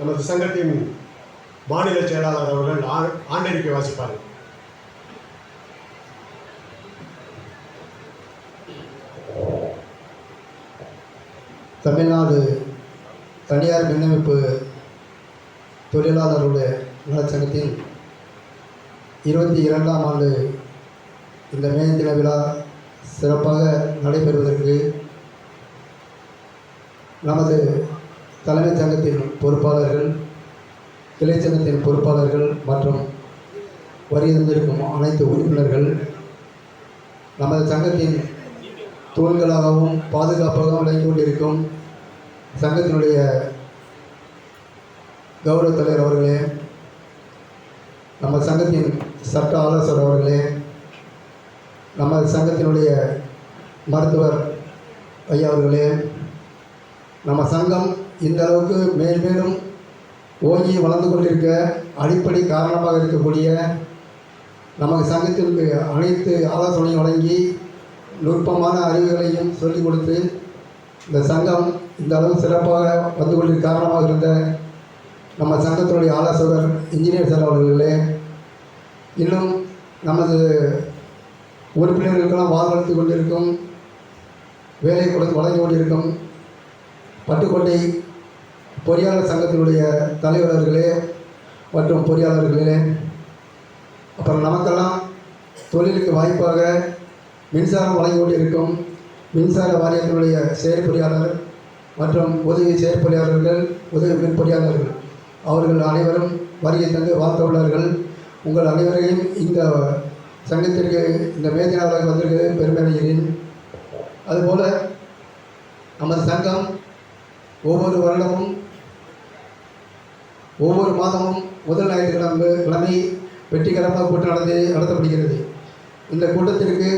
நமது சங்கத்தின் மாநில செயலாளர் அவர்கள் ஆண்டறிக்கை வாசிப்பார்கள். தமிழ்நாடு தனியார் மின்னமைப்பு தொழிலாளர்களுடைய நலச்சங்கத்தின் 22ஆம் ஆண்டு இந்த மே தின விழா சிறப்பாக நடைபெறுவதற்கு நமது தலைமைச் சங்கத்தின் பொறுப்பாளர்கள், கிளை சங்கத்தின் பொறுப்பாளர்கள் மற்றும் வருகின்றிருக்கும் அனைத்து உறுப்பினர்கள், நமது சங்கத்தின் தூண்களாகவும் பாதுகாப்பாகவும் விளங்கி கொண்டிருக்கும் சங்கத்தினுடைய கௌரவ தலைவர் அவர்களே, நம்ம சங்கத்தின் சட்ட ஆலோசகர் அவர்களே, நம்ம சங்கத்தினுடைய மருத்துவர் ஐயா அவர்களே, நம்ம சங்கம் இந்த அளவுக்கு மேலும் ஓங்கி வளர்ந்து கொண்டிருக்க அடிப்படை காரணமாக இருக்கக்கூடிய நமது சங்கத்திற்கு அனைத்து ஆலோசனையும் வழங்கி நுட்பமான அறிவுகளையும் சொல்லிக் கொடுத்து இந்த சங்கம் இந்த அளவு சிறப்பாக வந்து கொண்டிருக்க காரணமாக இருந்த நம்ம சங்கத்தினுடைய ஆலோசகர் இன்ஜினியர் சார் அவர்களே, இன்னும் நமது உறுப்பினர்களுக்கெல்லாம் வாழ்வளித்து கொண்டிருக்கும் வேலை கொடுத்து வழங்கி கொண்டிருக்கும் பட்டுக்கோட்டை பொறியாளர் சங்கத்தினுடைய தலைவர்களே மற்றும் பொறியாளர்களே, அப்புறம் நமக்கெல்லாம் தொழிலுக்கு வாய்ப்பாக மின்சாரம் வழங்கி கொண்டிருக்கும் மின்சார வாரியத்தினுடைய செயற்பொறியாளர் மற்றும் உதவி செயற்பொறியாளர்கள், உதவி மின்பொறியாளர்கள் அவர்கள் அனைவரும் வருகை தந்து வாழ்த்த உள்ளார்கள். உங்கள் அனைவரையும் இந்த சங்கத்திற்கு இந்த மேதினாவில் வந்திருக்கிறது பெருமை அடைகிறேன். அதுபோல் நமது சங்கம் ஒவ்வொரு வருடமும் ஒவ்வொரு மாதமும் முதல் ஞாயிற்றுக்கிழமை வெற்றிகரமாக கூட்டம் நடத்தப்படுகிறது. இந்த கூட்டத்திற்கு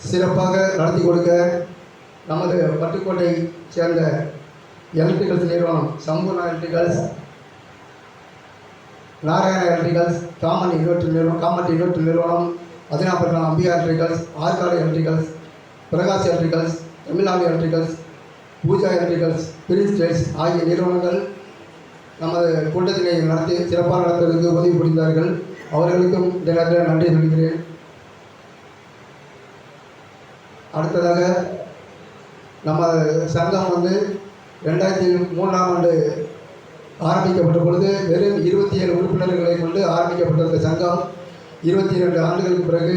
சிறப்பாக நடத்தி கொடுக்க நமது பட்டுக்கோட்டை சேர்ந்த எலக்ட்ரிக்கல்ஸ் நிறுவனம் Sampoorna electricals, Narayana electricals, common inverter நிறுவனம், Athinapuram Ambika electricals, Arcot electricals, Prakash electricals, Tamil Nadu electricals, Pooja electricals, Prince டெல்ஸ் ஆகிய நிறுவனங்கள் நமது கூட்டத்தினை நடத்தி சிறப்பாக நடத்துவதற்கு உதவி புரிந்தார்கள். அவர்களுக்கும் இந்த நேரத்தில் நன்றி சொல்கிறேன். அடுத்ததாக நம்ம சங்கம் 2003ஆம் ஆண்டு ஆரம்பிக்கப்பட்ட பொழுது வெறும் 27 உறுப்பினர்களை கொண்டு ஆரம்பிக்கப்பட்ட இந்த சங்கம் 22 ஆண்டுகளுக்கு பிறகு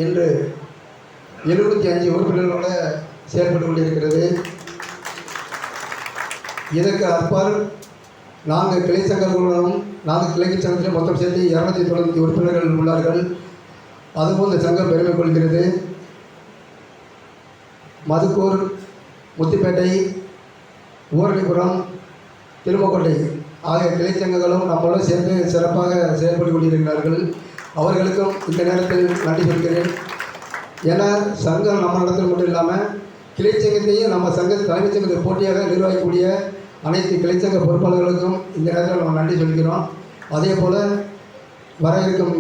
இன்று 75 உறுப்பினர்களோடு செயல்பட்டு கொண்டிருக்கிறது. இதற்கு அப்பால் 4 கிளை சங்கங்களுடனும் 4 கிளை சங்கத்திலும் மொத்தம் சேர்த்து 295 உறுப்பினர்கள் உள்ளார்கள். அதுபோல் இந்த சங்கம் பெருமை கொள்கிறது. மதுக்கூர், முத்திப்பேட்டை, ஊரணிபுரம், திருமக்கோட்டை ஆகிய கிளை சங்கங்களும் நம்மளோடு சேர்ந்து சிறப்பாக செயல்பட்டு கொண்டிருக்கிறார்கள். அவர்களுக்கும் இந்த நேரத்தில் நன்றி சொல்கிறேன். ஏன்னா சங்கம் நம்ம நடத்துறது மட்டும் இல்லாமல் கிளை சங்கத்தையும் நம்ம தலைமைச் சங்கத்தை போட்டியாக நிர்வகிக்கக்கூடிய அனைத்து கிளைச்சங்க பொறுப்பாளர்களுக்கும் இந்த நேரத்தில் நம்ம நன்றி சொல்கிறோம். அதே போல் வர இருக்கும்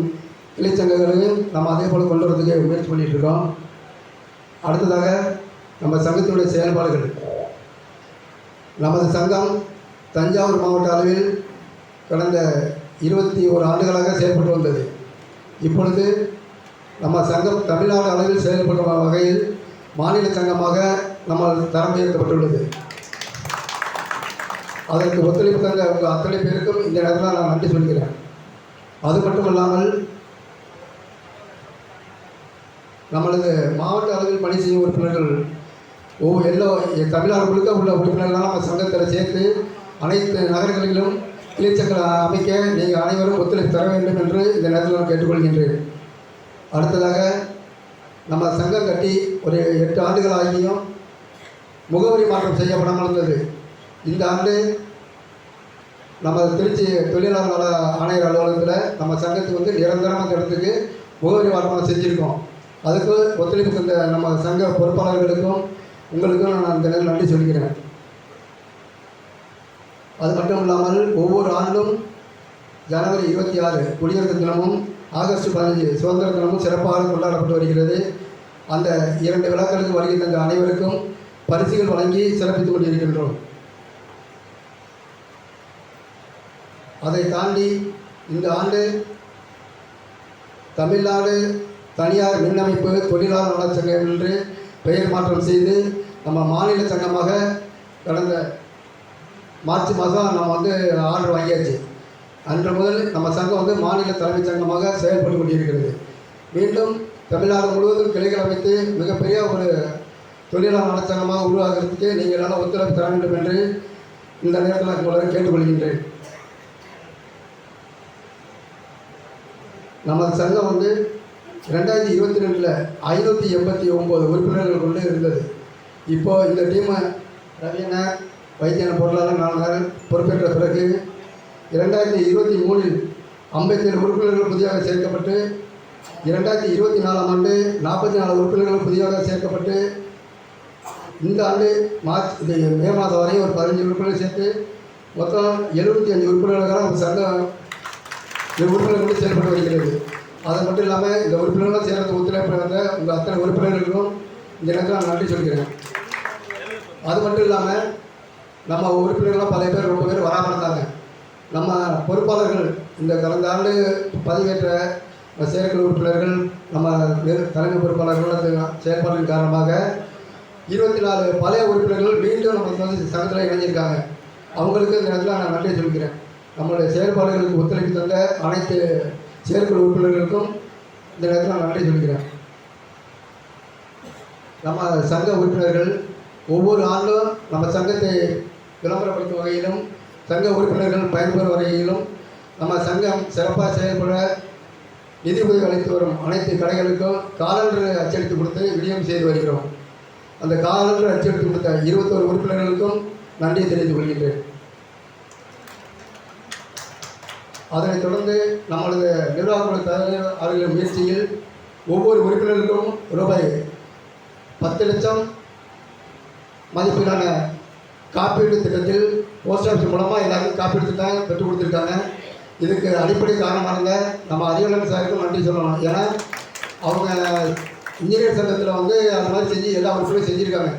கிளைச்சங்கங்களையும் நம்ம அதே போல் கொண்டு வரதுக்கு முயற்சி பண்ணிகிட்ருக்கோம். அடுத்ததாக நம்ம சங்கத்தினுடைய செயல்பாடுகள். நமது சங்கம் தஞ்சாவூர் மாவட்ட அளவில் கடந்த 21 ஆண்டுகளாக செயல்பட்டு வந்தது. இப்பொழுது நம்ம சங்கம் தமிழ்நாடு அளவில் செயல்படும் வகையில் மாநில சங்கமாக நம்ம தரம் உயர்த்தப்பட்டுள்ளது. அதற்கு ஒத்துழைப்பு தந்த உங்கள் அத்தனை பேருக்கும் இந்த நேரத்தில் நான் நன்றி சொல்கிறேன். அது மட்டும் இல்லாமல் நம்மளது மாவட்ட அளவில் பணி செய்யும் உறுப்பினர்கள் தமிழ்நாடு முழுக்க உள்ள உறுப்பினர்களால் நம்ம சங்கத்தில் சேர்த்து அனைத்து நகரங்களிலும் கிளைச்சங்களை அமைக்க நீங்கள் அனைவரும் ஒத்துழைப்பு தர வேண்டும் என்று இந்த நேரத்தில் நான் கேட்டுக்கொள்கின்றேன். அடுத்ததாக நம்ம சங்கம் கட்டி ஒரு 8 ஆண்டுகள் ஆகியும் முகவரி மாற்றம் செய்யப்படாமல் இருந்தது. இந்த ஆண்டு நம்ம திருச்சி தொழிலாளர் நல ஆணையர் அலுவலகத்தில் நம்ம சங்கத்துக்கு நிரந்தரமான இடத்துக்கு முகவரி மாற்றம் செஞ்சுருக்கோம். அதுக்கு ஒத்துழைப்பு தந்த நம்ம சங்க பொறுப்பாளர்களுக்கும் உங்களுக்கும் நான் இந்த நேரம் நன்றி சொல்கிறேன். அது மட்டும் இல்லாமல் ஒவ்வொரு ஆண்டும் ஜனவரி 26 குடியரசு தினமும் ஆகஸ்ட் 15 சுதந்திர தினமும் சிறப்பாக கொண்டாடப்பட்டு வருகிறது. அந்த 2 விழாக்களுக்கு வருகை தந்த அனைவருக்கும் பரிசுகள் வழங்கி சிறப்பித்துக் கொண்டிருக்கின்றோம். அதை தாண்டி இந்த ஆண்டு தமிழ்நாடு தனியார் மின்னமைப்பு தொழிலாளர் நலச்சங்கம் என்று பெயர் மாற்றம் செய்து நம்ம மாநில சங்கமாக கடந்த மார்ச் மாதம் நம்ம ஆர்டர் வாங்கியாச்சு. அன்று முதல் நம்ம சங்கம் மாநில தலைமைச் சங்கமாக செயல்பட்டு கொண்டிருக்கிறது. மீண்டும் தமிழ்நாடு முழுவதும் கிளைகள் அமைத்து மிகப்பெரிய ஒரு தொழிலாளர் நலச்சங்கமாக உருவாகிறதுக்கு நீங்கள் எல்லாம் ஒத்துழைப்பு தர வேண்டும் என்று இந்த நேரத்தில் உங்களை கேட்டுக்கொள்கின்றேன். நமது சங்கம் 2022 589 உறுப்பினர்கள் கொண்டு இருந்தது. இப்போது இந்த டீமை ரவீன வைத்தியன பொருளாளர் நாங்கள் பொறுப்பேற்ற பிறகு 2023 57 உறுப்பினர்கள் புதிதாக சேர்க்கப்பட்டு 2024 ஆண்டு 44 உறுப்பினர்கள் புதிதாக சேர்க்கப்பட்டு இந்த ஆண்டு மே மாதம் வரை ஒரு 15 உறுப்பினர்கள் சேர்த்து மொத்தம் 75 உறுப்பினர்களாக ஒரு சங்கம் உறுப்பினர்கள் செயல்பட்டு வருகிறது. அது மட்டும் இல்லாமல் இந்த உறுப்பினர்கள் சேர்ந்து ஒத்துழைப்பு வந்த உங்கள் அத்தனை உறுப்பினர்களுக்கும் இந்த நேரத்தில் நான் நன்றி சொல்கிறேன். அது மட்டும் இல்லாமல் நம்ம உறுப்பினர்களாக பல பேர் ரொம்ப பேர் வராமல் இருந்தாங்க. நம்ம பொறுப்பாளர்கள் இந்த கடந்த ஆண்டு பதிவேற்ற செயற்குழு உறுப்பினர்கள் நம்ம தலைமை பொறுப்பாளர்கள் செயல்பாட்டின் காரணமாக 24 பழைய உறுப்பினர்கள் மீண்டும் நம்ம சங்கத்தில் இணைஞ்சிருக்காங்க. அவங்களுக்கு இந்த நேரத்தில் நான் நன்றி சொல்கிறேன். நம்மளுடைய செயல்பாடுகளுக்கு ஒத்துழைப்பு தந்த அனைத்து செயற்குழு உறுப்பினர்களுக்கும் இந்த நேரத்தில் நான் நன்றி சொல்கிறேன். நம்ம சங்க உறுப்பினர்கள் ஒவ்வொரு ஆண்டும் நம்ம சங்கத்தை விளம்பரப்படுத்தும் வகையிலும் சங்க உறுப்பினர்கள் பயன்பெறும் வகையிலும் நம்ம சங்கம் சிறப்பாக செயல்பட நிதி உதவி அளித்து வரும் அனைத்து கடைகளுக்கும் காலண்டர் அச்சடித்து கொடுத்து விநியோகம் செய்து வருகிறோம். அந்த காலண்டர் அச்சடித்து கொடுத்த 21 உறுப்பினர்களுக்கும் நன்றி தெரிவித்துக் கொள்கின்றேன். அதனைத் தொடர்ந்து நம்மளது நிர்வாகக்குழு தலைவர் அவர்களின் முயற்சியில் ஒவ்வொரு உறுப்பினருக்கும் ரூபாய் 10 லட்சம் மதிப்பிலான காப்பீடு திட்டத்தில் போஸ்ட் ஆஃபீஸ் மூலமாக எல்லாருக்கும் காப்பீடு திட்டம் பெற்றுக் கொடுத்துருக்காங்க. இதுக்கு அடிப்படை காரணமாக இருந்த நம்ம அறிவுடன் சாருக்கும் நன்றி சொல்லணும். ஏன்னா அவங்க இன்ஜினியர் சங்கத்தில் அந்த மாதிரி செஞ்சு எல்லா உறுப்பினரும் செஞ்சுருக்காங்க.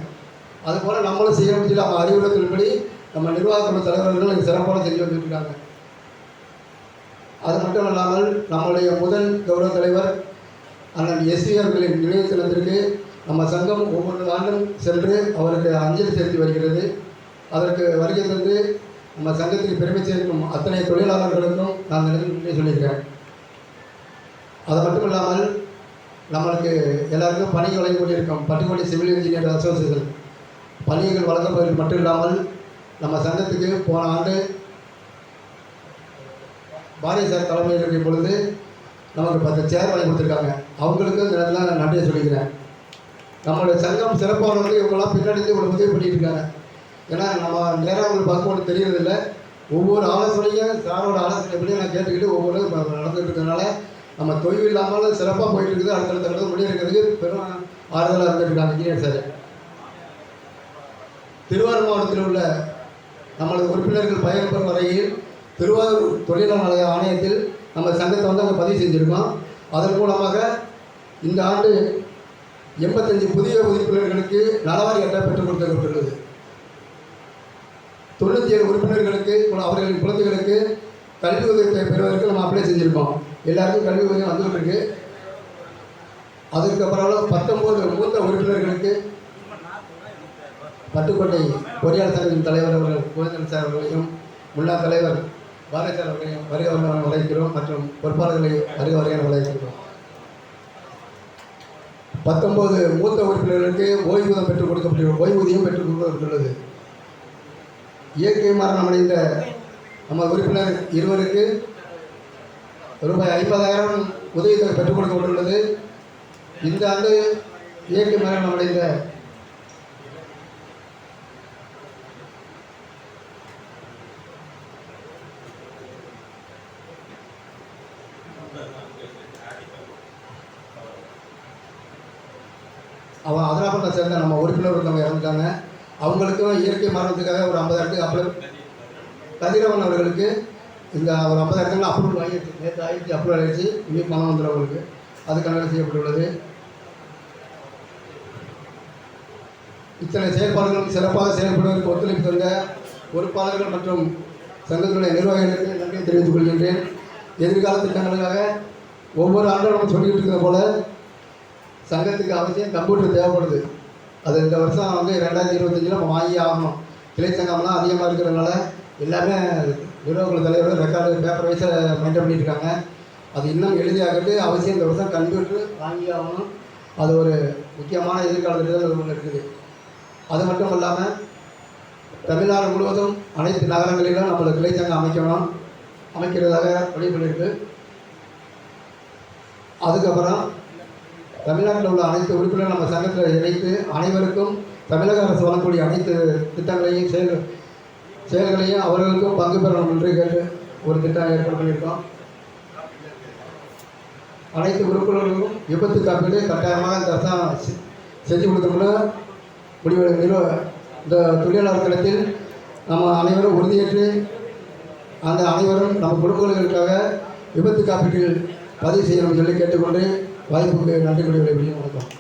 அதுபோல் நம்மளும் செய்ய முடியல. அவங்க அறிவுறுத்தல்படி நம்ம நிர்வாகக்குழு தலைவர்கள் சிறப்பாக செஞ்சு வந்துட்டுருக்காங்க. அது மட்டும் இல்லாமல் நம்முடைய முதல் கௌரவ தலைவர் அண்ணன் எஸ்வி அவர்களின் நினைவு தினத்திற்கு நம்ம சங்கம் ஒவ்வொரு ஆண்டும் சென்று அவருக்கு அஞ்சலி செலுத்தி வருகிறது. அதற்கு வருகை தந்து நம்ம சங்கத்துக்கு பெருமை சேர்க்கும் அத்தனை தொழிலாளர்களுக்கும் நான் நன்றி சொல்லியிருக்கிறேன். அது மட்டும் இல்லாமல் நம்மளுக்கு எல்லாருக்கும் பணிகள் வழங்கி கொண்டிருக்கோம். பட்டுக்கோட்டை சிவில் இன்ஜினியர் அசோசியேஷன் பணிகள் வழங்கப்படுவது மட்டும் இல்லாமல் நம்ம சங்கத்துக்கு போன ஆண்டு பாரதிய சார் தலைமையில் இருக்கும் பொழுது நமக்கு 10 சேர் வாங்கி கொடுத்துருக்காங்க. அவங்களுக்கு இந்த நேரத்தில் நான் நன்றியை சொல்லிக்கிறேன். நம்மளுடைய சங்கம் சிறப்பானது இவங்களாம் பின்னாடி இவ்வளோ உதவி பண்ணிட்டு இருக்காங்க. ஏன்னா நம்ம நேராக அவங்களுக்கு பார்க்கும்போது தெரியறதில்ல. ஒவ்வொரு ஆலோசனையும் சாரோட ஆலோசனைப்படியும் நான் கேட்டுக்கிட்டு ஒவ்வொரு நடந்துகிட்டு இருக்கிறதுனால நம்ம தொய்வு இல்லாமல் சிறப்பாக போயிட்டு இருக்குது. அடுத்தடுத்த கடந்து முடிய இருக்கிறதுக்கு பெரும் ஆறுதலாக இருந்துருக்காங்க இன்ஜினியர் சார். திருவாரூர் மாவட்டத்தில் உள்ள நம்மளது உறுப்பினர்கள் பயன்பெறும் வரையில் திருவாரூர் தொழிலாளர் ஆணையத்தில் நம்ம சங்கத்தை அங்கே பதிவு செஞ்சுருக்கோம். அதன் மூலமாக இந்த ஆண்டு 85 புதிய உறுப்பினர்களுக்கு நலவாரி அட்டை பெற்றுக் கொடுக்கப்பட்டுள்ளது. 97 உறுப்பினர்களுக்கு அவர்களின் குழந்தைகளுக்கு கல்வி உதவி பெறுவதற்கு நம்ம அப்ளை செஞ்சுருக்கோம். எல்லாருக்கும் கல்வி உதவி வந்துகிட்டு இருக்கு. அதுக்கப்புறம் 19 மூத்த உறுப்பினர்களுக்கு பட்டுக்கோட்டை பொறியாளர் சங்கத்தின் தலைவர் அவர்கள் கோவிந்தன் சார் அவர்களையும் முன்னாள் தலைவர் பாரதி சார் அவர்களையும் வருகை வரவேற்கிறோம். மற்றும் பொறுப்பாளர்களை வருகை வரவேற்கிறோம். 19 மூத்த உறுப்பினர்களுக்கு ஓய்வூதியம் பெற்றுக் கொடுக்கப்பட்டுள்ளது. இயற்கை மரணம் அடைந்த நம்ம உறுப்பினர் 2 ரூபாய் 50,000 உதவித்தொகை பெற்றுக் கொடுக்கப்பட்டுள்ளது. இந்த ஆண்டு இயற்கை மரணம் அடைந்த அதிராப்பட்டை சேர்ந்த நம்ம உறுப்பினர் ஒருத்தவங்க இறந்துட்டாங்க. அவங்களுக்கும் இயற்கை மரணத்துக்காக ஒரு 50,000 அப்ளை கதிரவன் அவர்களுக்கு இந்த ஒரு 50,000 அப்ரூவல் ஆகிடுச்சு. நேற்று ஆகிடுச்சு, அப்ரூவல் ஆகிடுச்சு. இன்னும் பணம் வந்துடும் அவங்களுக்கு. அதுக்கான செய்யப்பட்டுள்ளது. இத்தனை செயல்பாடுகளும் சிறப்பாக செயல்படுவதற்கு ஒத்துழைப்பு தந்த பொறுப்பாளர்கள் மற்றும் சங்கத்துடைய நிர்வாகிகளுக்கு நன்றி தெரிவித்துக் கொள்கின்றேன். எதிர்கால திட்டங்களுக்காக ஒவ்வொரு ஆண்டும் நம்ம சொல்லிக்கிட்டு இருக்கிற போல சங்கத்துக்கு அவசியம் கம்ப்யூட்டர் தேவைப்படுது. அது இந்த வருஷம் வந்து 2025 நம்ம வாங்கி ஆகணும். கிளை சங்கம்லாம் அதிகமாக இருக்கிறதுனால எல்லாமே நிர்வாக தலைவர்கள் ரெக்கார்டு பேப்பர் வைஸை மெயின்டைன் பண்ணிட்டு இருக்காங்க. அது இன்னும் எளிதாகிட்டு அவசியம் இந்த வருஷம் கம்ப்யூட்டர் வாங்கி ஆகணும். அது ஒரு முக்கியமான எதிர்கால திட்டங்கள் ஒன்று இருக்குது. அது மட்டும் இல்லாமல் தமிழ்நாடு முழுவதும் அனைத்து நகரங்களிலும் நம்மளுக்கு கிளை சங்கம் அமைக்கிறதாக முடிவு பண்ணியிருக்கு. அதுக்கப்புறம் தமிழ்நாட்டில் உள்ள அனைத்து உறுப்பினர்கள் நம்ம சங்கத்தில் இணைத்து அனைவருக்கும் தமிழக அரசு வழங்கக்கூடிய அனைத்து திட்டங்களையும் செயல்களையும் அவர்களுக்கும் பங்கு பெறணும் என்று கேட்டு ஒரு திட்டம் ஏற்பாடு பண்ணியிருக்கோம். அனைத்து உறுப்பினர்களுக்கும் விபத்து காப்பீடு கட்டாயமாக இந்த அரசாங்கம் செஞ்சு கொடுத்தோம்னா இந்த தொழிலாளர் தினத்தில் நம்ம அனைவரும் உறுதியேற்று அந்த அனைவரும் நம்ம குடும்பங்களுக்காக விபத்து காப்பீட்டில் பதிவு செய்யணும்னு சொல்லி கேட்டுக்கொண்டு வாய்ப்புக்கு நன்றி கூறிய வணக்கம்.